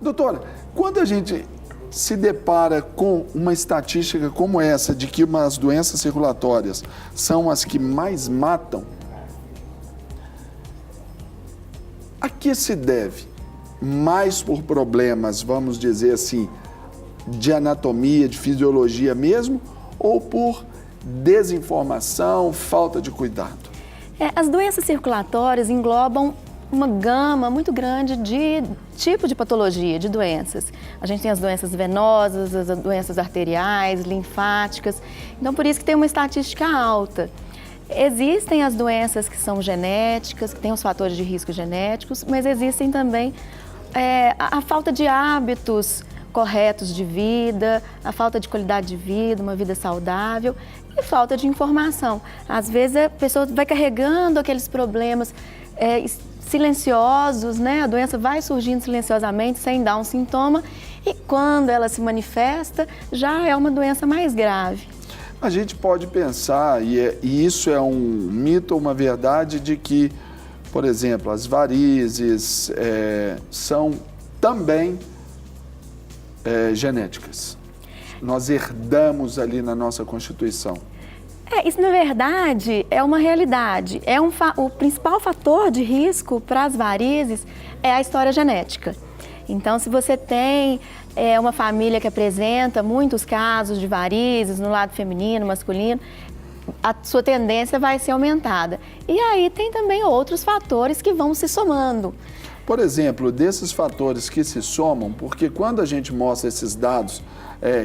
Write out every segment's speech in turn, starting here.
Doutora, quando a gente se depara com uma estatística como essa, de que as doenças circulatórias são as que mais matam, a que se deve? Mais por problemas, vamos dizer assim, de anatomia, de fisiologia mesmo, ou por desinformação, falta de cuidado? As doenças circulatórias englobam uma gama muito grande de tipo de patologia, de doenças. A gente tem as doenças venosas, as doenças arteriais, linfáticas. Então, por isso que tem uma estatística alta. Existem as doenças que são genéticas, que têm os fatores de risco genéticos, mas existem também a falta de hábitos corretos de vida, a falta de qualidade de vida, uma vida saudável e falta de informação. Às vezes a pessoa vai carregando aqueles problemas silenciosos, né? A doença vai surgindo silenciosamente, sem dar um sintoma, e quando ela se manifesta, já é uma doença mais grave. A gente pode pensar, e isso é um mito ou uma verdade, de que, por exemplo, as varizes são também genéticas. Nós herdamos ali na nossa Constituição. Isso, na verdade, é uma realidade. O principal fator de risco para as varizes é a história genética. Então, se você tem uma família que apresenta muitos casos de varizes no lado feminino, masculino, a sua tendência vai ser aumentada. E aí tem também outros fatores que vão se somando. Por exemplo, desses fatores que se somam, porque quando a gente mostra esses dados,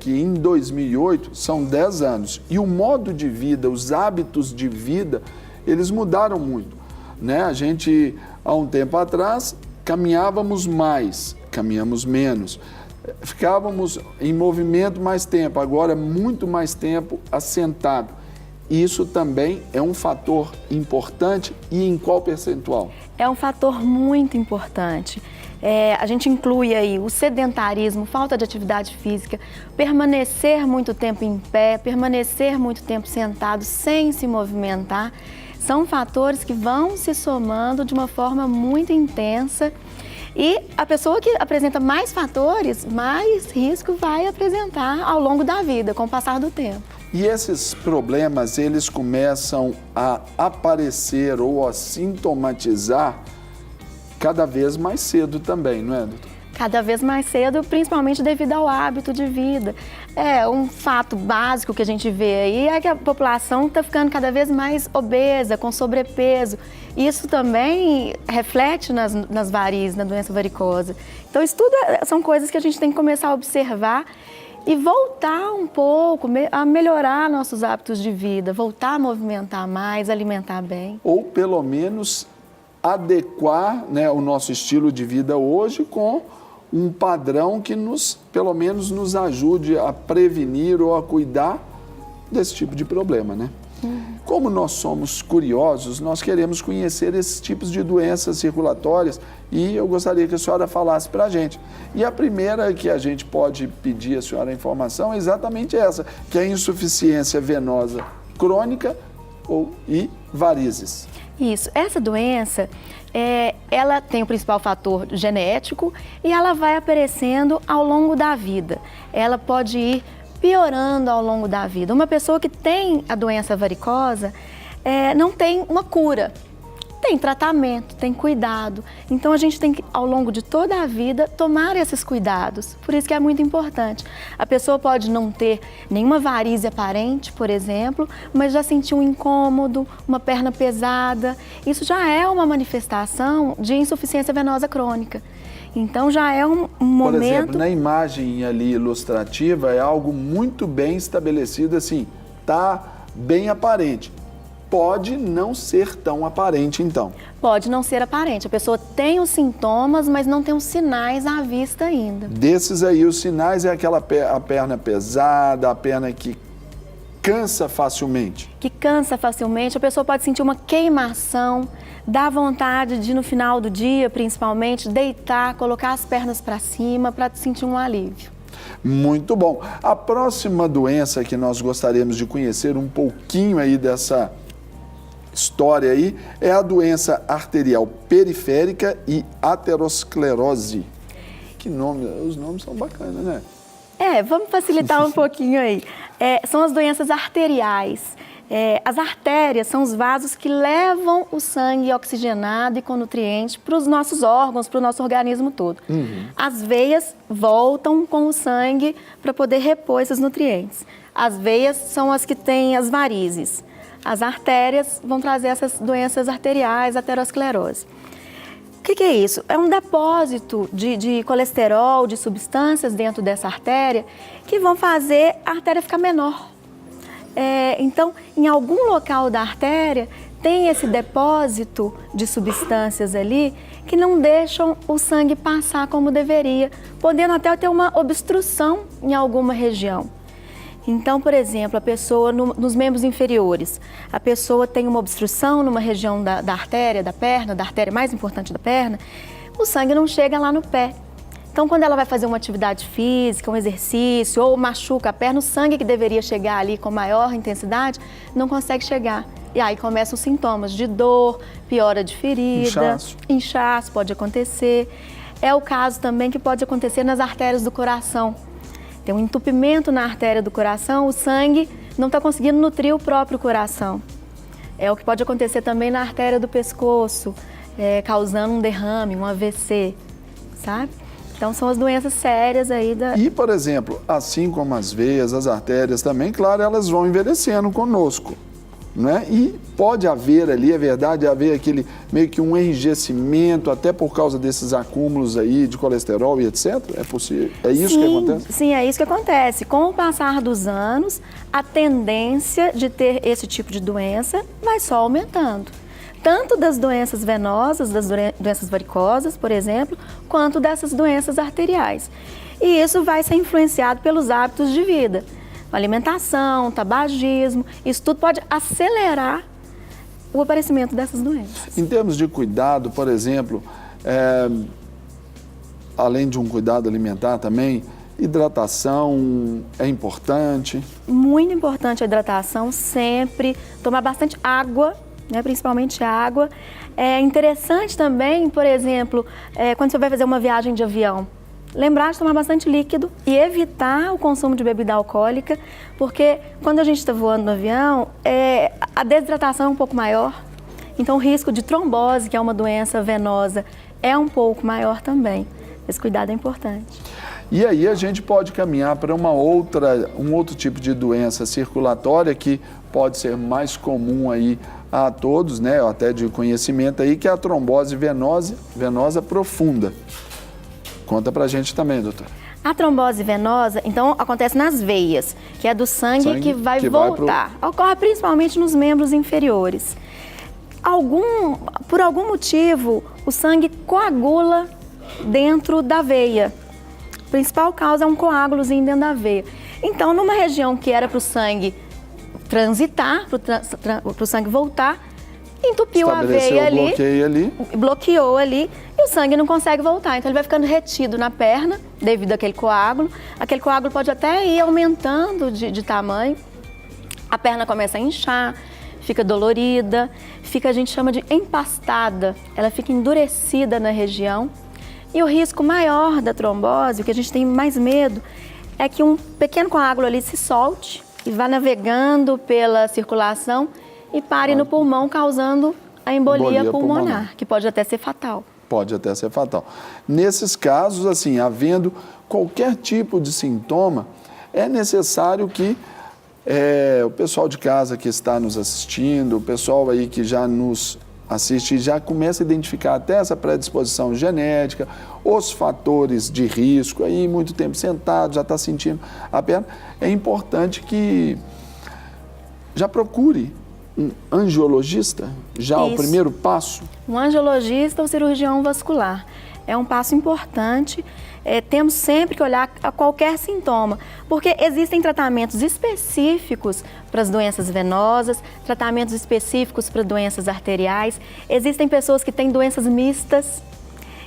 que em 2008 são 10 anos, e o modo de vida, os hábitos de vida, eles mudaram muito, né? A gente, há um tempo atrás, caminhávamos mais, caminhamos menos, ficávamos em movimento mais tempo, agora muito mais tempo assentado. Isso também é um fator importante, e em qual percentual? É um fator muito importante. A gente inclui aí o sedentarismo, falta de atividade física, permanecer muito tempo em pé, permanecer muito tempo sentado sem se movimentar. São fatores que vão se somando de uma forma muito intensa, e a pessoa que apresenta mais fatores, mais risco vai apresentar ao longo da vida, com o passar do tempo. E esses problemas, eles começam a aparecer ou a sintomatizar cada vez mais cedo também, não é, doutor? Cada vez mais cedo, principalmente devido ao hábito de vida. Um fato básico que a gente vê aí é que a população está ficando cada vez mais obesa, com sobrepeso. Isso também reflete nas varizes, na doença varicosa. Então, isso tudo são coisas que a gente tem que começar a observar e voltar um pouco a melhorar nossos hábitos de vida, voltar a movimentar mais, alimentar bem. Ou pelo menos adequar, né, o nosso estilo de vida hoje com um padrão que pelo menos nos ajude a prevenir ou a cuidar desse tipo de problema, né? Como nós somos curiosos, nós queremos conhecer esses tipos de doenças circulatórias, e eu gostaria que a senhora falasse para a gente. E a primeira que a gente pode pedir à senhora a informação é exatamente essa, que é a insuficiência venosa crônica e varizes. Isso, essa doença, ela tem o principal fator genético e ela vai aparecendo ao longo da vida. Ela pode ir piorando ao longo da vida. Uma pessoa que tem a doença varicosa não tem uma cura, tem tratamento, tem cuidado. Então a gente tem que, ao longo de toda a vida, tomar esses cuidados. Por isso que é muito importante. A pessoa pode não ter nenhuma varize aparente, por exemplo, mas já sentir um incômodo, uma perna pesada. Isso já é uma manifestação de insuficiência venosa crônica. Então já é um momento... Por exemplo, na imagem ali ilustrativa é algo muito bem estabelecido, assim, tá bem aparente. Pode não ser tão aparente, então. Pode não ser aparente. A pessoa tem os sintomas, mas não tem os sinais à vista ainda. Desses aí, os sinais é a perna pesada, a perna que cansa facilmente. Que cansa facilmente. A pessoa pode sentir uma queimação, dá vontade de, no final do dia, principalmente, deitar, colocar as pernas para cima para sentir um alívio. Muito bom. A próxima doença que nós gostaríamos de conhecer um pouquinho aí dessa história aí é a doença arterial periférica e aterosclerose. Que nome? Os nomes são bacanas, né? Vamos facilitar um pouquinho aí. São as doenças arteriais. As artérias são os vasos que levam o sangue oxigenado e com nutrientes para os nossos órgãos, para o nosso organismo todo. As veias voltam com o sangue para poder repor esses nutrientes. As veias são as que têm as varizes. As artérias vão trazer essas doenças arteriais, aterosclerose. O que é isso? É um depósito de colesterol, de substâncias dentro dessa artéria que vão fazer a artéria ficar menor. Então, em algum local da artéria, tem esse depósito de substâncias ali que não deixam o sangue passar como deveria, podendo até ter uma obstrução em alguma região. Então, por exemplo, a pessoa nos membros inferiores, a pessoa tem uma obstrução numa região da artéria da perna, da artéria mais importante da perna, o sangue não chega lá no pé. Então, quando ela vai fazer uma atividade física, um exercício, ou machuca a perna, o sangue que deveria chegar ali com maior intensidade não consegue chegar. E aí começam os sintomas de dor, piora de ferida, inchaço pode acontecer. É o caso também que pode acontecer nas artérias do coração. Tem um entupimento na artéria do coração, o sangue não está conseguindo nutrir o próprio coração. É o que pode acontecer também na artéria do pescoço, causando um derrame, um AVC, sabe? Então, são as doenças sérias aí da... E, por exemplo, assim como as veias, as artérias também, claro, elas vão envelhecendo conosco, né? E pode haver ali, é verdade, haver aquele meio que um enrijecimento, até por causa desses acúmulos aí de colesterol e etc. É possível? É isso que acontece? Sim, é isso que acontece. Com o passar dos anos, a tendência de ter esse tipo de doença vai só aumentando. Tanto das doenças venosas, das doenças varicosas, por exemplo, quanto dessas doenças arteriais. E isso vai ser influenciado pelos hábitos de vida. Alimentação, tabagismo, isso tudo pode acelerar o aparecimento dessas doenças. Em termos de cuidado, por exemplo, além de um cuidado alimentar também, hidratação é importante? Muito importante a hidratação, sempre. Tomar bastante água, né, principalmente água. É interessante também, por exemplo, quando você vai fazer uma viagem de avião, lembrar de tomar bastante líquido e evitar o consumo de bebida alcoólica, porque quando a gente está voando no avião, a desidratação é um pouco maior, então o risco de trombose, que é uma doença venosa, é um pouco maior também. Esse cuidado é importante. E aí a gente pode caminhar para um outro tipo de doença circulatória que pode ser mais comum aí a todos, né, até de conhecimento aí, que é a trombose venosa profunda. Conta pra gente também, doutora. A trombose venosa, então, acontece nas veias, que é do sangue que vai voltar. Ocorre principalmente nos membros inferiores. Por algum motivo, o sangue coagula dentro da veia. A principal causa é um coágulozinho dentro da veia. Então, numa região que era para o sangue transitar, para o sangue voltar, entupiu a veia ali, bloqueou ali, e o sangue não consegue voltar. Então ele vai ficando retido na perna devido àquele coágulo. Aquele coágulo pode até ir aumentando de tamanho. A perna começa a inchar, fica dolorida, a gente chama de empastada, ela fica endurecida na região. E o risco maior da trombose, o que a gente tem mais medo, é que um pequeno coágulo ali se solte e vá navegando pela circulação e pare no pulmão, causando a embolia pulmonar, que pode até ser fatal. Pode até ser fatal. Nesses casos, assim, havendo qualquer tipo de sintoma, é necessário que o pessoal de casa que está nos assistindo, o pessoal aí que já nos assiste, já começa a identificar até essa predisposição genética, os fatores de risco, aí muito tempo sentado, já está sentindo a perna. É importante que já procure um angiologista, o primeiro passo? Um angiologista ou cirurgião vascular. É um passo importante. Temos sempre que olhar a qualquer sintoma, porque existem tratamentos específicos para as doenças venosas, tratamentos específicos para doenças arteriais. Existem pessoas que têm doenças mistas.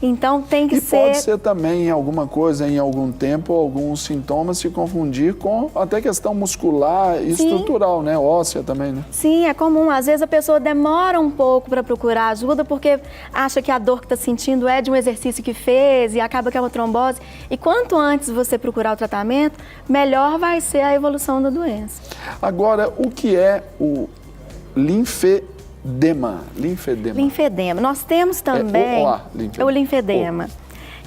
Então tem que E ser... pode ser também em alguma coisa, em algum tempo, alguns sintomas se confundir com até questão muscular e estrutural, né? Óssea também, né? Sim, é comum. Às vezes a pessoa demora um pouco para procurar ajuda porque acha que a dor que está sentindo é de um exercício que fez e acaba que é uma trombose. E quanto antes você procurar o tratamento, melhor vai ser a evolução da doença. Agora, o que é o linfedema? Linfedema. Nós temos também o linfedema.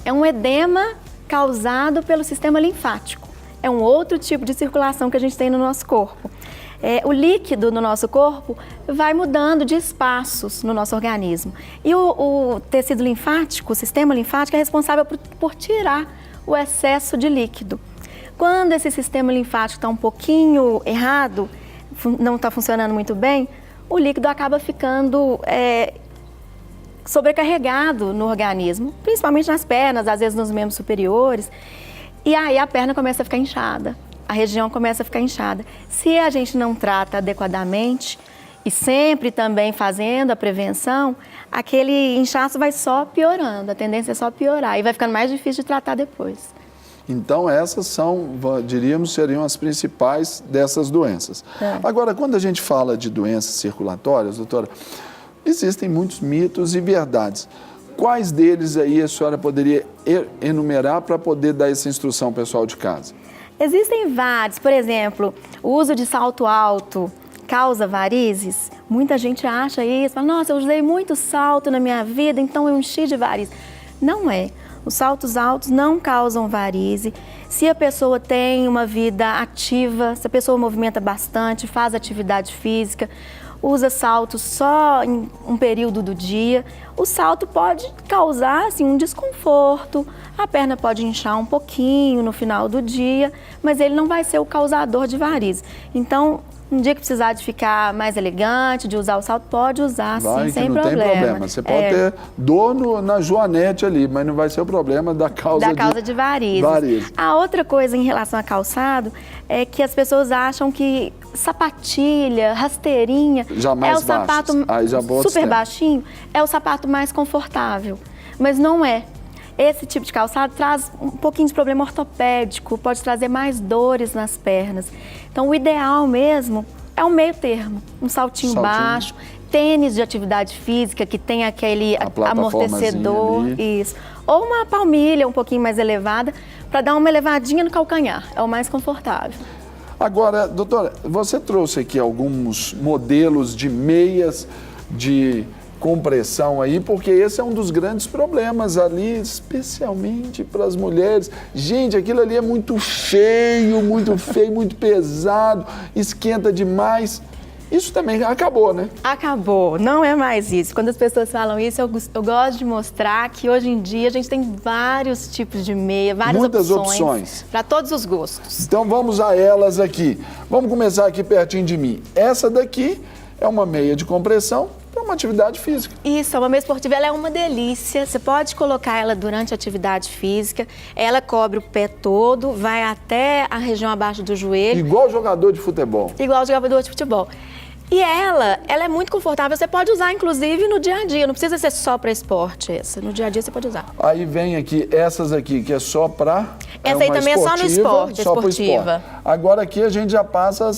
É um edema causado pelo sistema linfático. É um outro tipo de circulação que a gente tem no nosso corpo. O líquido no nosso corpo vai mudando de espaços no nosso organismo. E o tecido linfático, o sistema linfático, é responsável por tirar o excesso de líquido. Quando esse sistema linfático está um pouquinho errado, não está funcionando muito bem, o líquido acaba ficando sobrecarregado no organismo, principalmente nas pernas, às vezes nos membros superiores. E aí a perna começa a ficar inchada. A região começa a ficar inchada. Se a gente não trata adequadamente e sempre também fazendo a prevenção, aquele inchaço vai só piorando, a tendência é só piorar e vai ficando mais difícil de tratar depois. Então essas são, diríamos, seriam as principais dessas doenças. Agora, quando a gente fala de doenças circulatórias, doutora, existem muitos mitos e verdades. Quais deles aí a senhora poderia enumerar para poder dar essa instrução ao pessoal de casa? Existem vários, por exemplo, o uso de salto alto causa varizes. Muita gente acha isso, fala, nossa, eu usei muito salto na minha vida, então eu enchi de varizes. Não é. Os saltos altos não causam varize. Se a pessoa tem uma vida ativa, se a pessoa movimenta bastante, faz atividade física, usa salto só em um período do dia, o salto pode causar assim, um desconforto, a perna pode inchar um pouquinho no final do dia, mas ele não vai ser o causador de varizes. Então, um dia que precisar de ficar mais elegante, de usar o salto, pode usar sim, sem problema. Não tem problema. Você pode ter dor na joanete ali, mas não vai ser o problema da causa de varizes. A outra coisa em relação a calçado é que as pessoas acham que sapatilha, rasteirinha, é o sapato super baixinho, é o sapato mais confortável, mas não é. Esse tipo de calçado traz um pouquinho de problema ortopédico, pode trazer mais dores nas pernas. Então, o ideal mesmo é um meio termo, um saltinho baixo, tênis de atividade física que tem aquele amortecedor, isso. Ou uma palmilha um pouquinho mais elevada para dar uma elevadinha no calcanhar, é o mais confortável. Agora, doutora, você trouxe aqui alguns modelos de meias de compressão aí, porque esse é um dos grandes problemas ali, especialmente para as mulheres. Gente, aquilo ali é muito feio, muito pesado, esquenta demais. Isso também acabou, né? Acabou, não é mais isso. Quando as pessoas falam isso, eu gosto de mostrar que hoje em dia a gente tem vários tipos de meia, muitas opções. Para todos os gostos. Então vamos a elas aqui. Vamos começar aqui pertinho de mim. Essa daqui é uma meia de compressão para uma atividade física. Isso, uma meia esportiva, ela é uma delícia. Você pode colocar ela durante a atividade física. Ela cobre o pé todo, vai até a região abaixo do joelho. Igual jogador de futebol. Igual jogador de futebol. E ela é muito confortável, você pode usar inclusive no dia a dia, não precisa ser só para esporte essa, no dia a dia você pode usar. Aí vem aqui, essas aqui que é só para... Essa aí também é só no esporte, esportiva. Agora aqui a gente já passa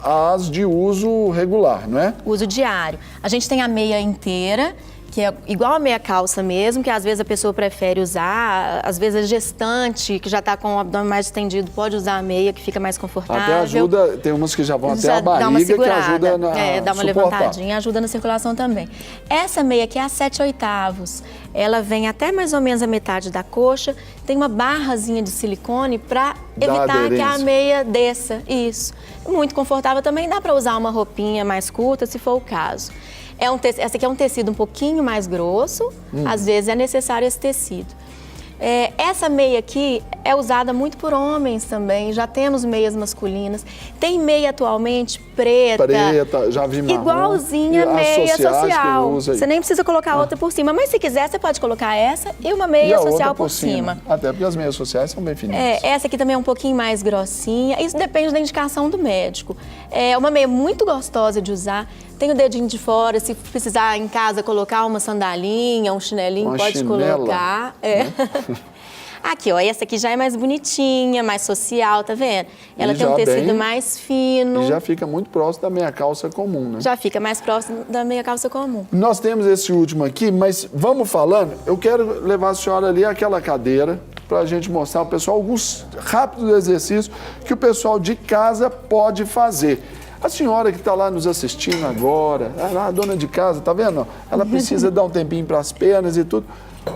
as de uso regular, não é? Uso diário. A gente tem a meia inteira, que é igual a meia calça mesmo, que às vezes a pessoa prefere usar, às vezes a gestante, que já está com o abdômen mais estendido, pode usar a meia, que fica mais confortável. Até ajuda, tem umas que já vão até a barriga, que ajuda a dá uma levantadinha, ajuda na circulação também. Essa meia aqui é a 7/8, ela vem até mais ou menos a metade da coxa, tem uma barrazinha de silicone para evitar que a meia desça, isso. Muito confortável também, dá para usar uma roupinha mais curta, se for o caso. Essa aqui é um tecido um pouquinho mais grosso, às vezes é necessário esse tecido. Essa meia aqui, é usada muito por homens também, já temos meias masculinas. Tem meia atualmente preta, já vi marrom, igualzinha meia social. Você nem precisa colocar outra por cima, mas se quiser você pode colocar essa e uma meia social por cima. Até porque as meias sociais são bem fininhas. Essa aqui também é um pouquinho mais grossinha, isso depende da indicação do médico. É uma meia muito gostosa de usar, tem o dedinho de fora, se precisar em casa colocar uma sandalinha, um chinelinho, pode colocar. Aqui, ó, essa aqui já é mais bonitinha, mais social, tá vendo? Ela tem um tecido mais fino. E já fica muito próximo da meia calça comum, né? Já fica mais próximo da meia calça comum. Nós temos esse último aqui, mas vamos falando. Eu quero levar a senhora ali àquela cadeira para a gente mostrar ao pessoal alguns rápidos exercícios que o pessoal de casa pode fazer. A senhora que está lá nos assistindo agora, a dona de casa, tá vendo? Ela precisa dar um tempinho para as pernas e tudo.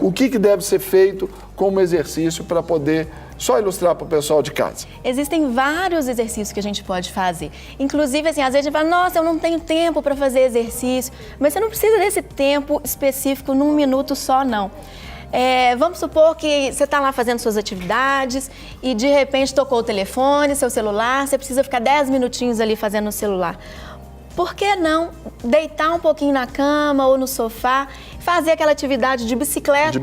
O que deve ser feito como exercício para poder só ilustrar para o pessoal de casa? Existem vários exercícios que a gente pode fazer. Inclusive, assim, às vezes a gente fala, nossa, eu não tenho tempo para fazer exercício. Mas você não precisa desse tempo específico num minuto só, não. Vamos supor que você está lá fazendo suas atividades e de repente tocou o telefone, seu celular, você precisa ficar 10 minutinhos ali fazendo no celular. Por que não deitar um pouquinho na cama ou no sofá, fazer aquela atividade de bicicleta?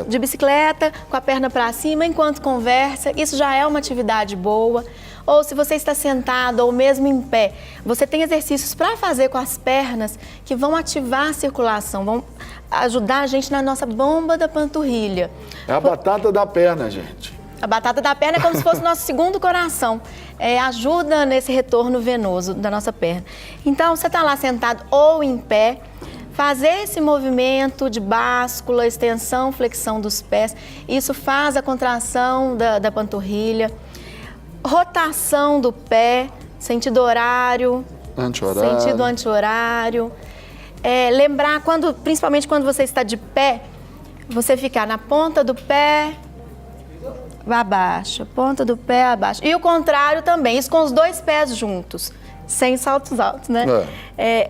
De bicicleta, com a perna para cima enquanto conversa, isso já é uma atividade boa. Ou se você está sentado ou mesmo em pé, você tem exercícios para fazer com as pernas que vão ativar a circulação, vão ajudar a gente na nossa bomba da panturrilha. É a batata da perna, gente. A batata da perna é como se fosse o nosso segundo coração. Ajuda nesse retorno venoso da nossa perna. Então, você está lá sentado ou em pé, fazer esse movimento de báscula, extensão, flexão dos pés. Isso faz a contração da panturrilha. Rotação do pé, sentido horário. Anti-horário. Sentido anti-horário. Lembrar, principalmente quando você está de pé, você ficar na ponta do pé, abaixo, ponta do pé abaixo. E o contrário também, isso com os dois pés juntos, sem saltos altos, né?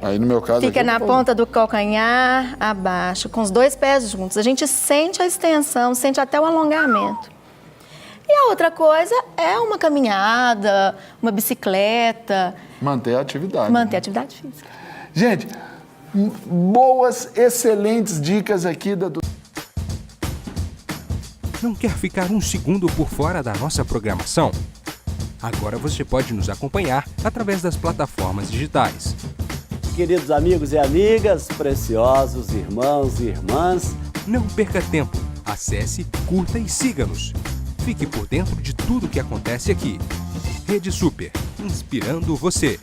Aí no meu caso fica aqui, na ponta do calcanhar, abaixo, com os dois pés juntos. A gente sente a extensão, sente até o alongamento. E a outra coisa é uma caminhada, uma bicicleta. Manter a atividade. Manter a atividade física. Gente, boas, excelentes dicas aqui da... Não quer ficar um segundo por fora da nossa programação? Agora você pode nos acompanhar através das plataformas digitais. Queridos amigos e amigas, preciosos irmãos e irmãs, não perca tempo. Acesse, curta e siga-nos. Fique por dentro de tudo o que acontece aqui. Rede Super, inspirando você.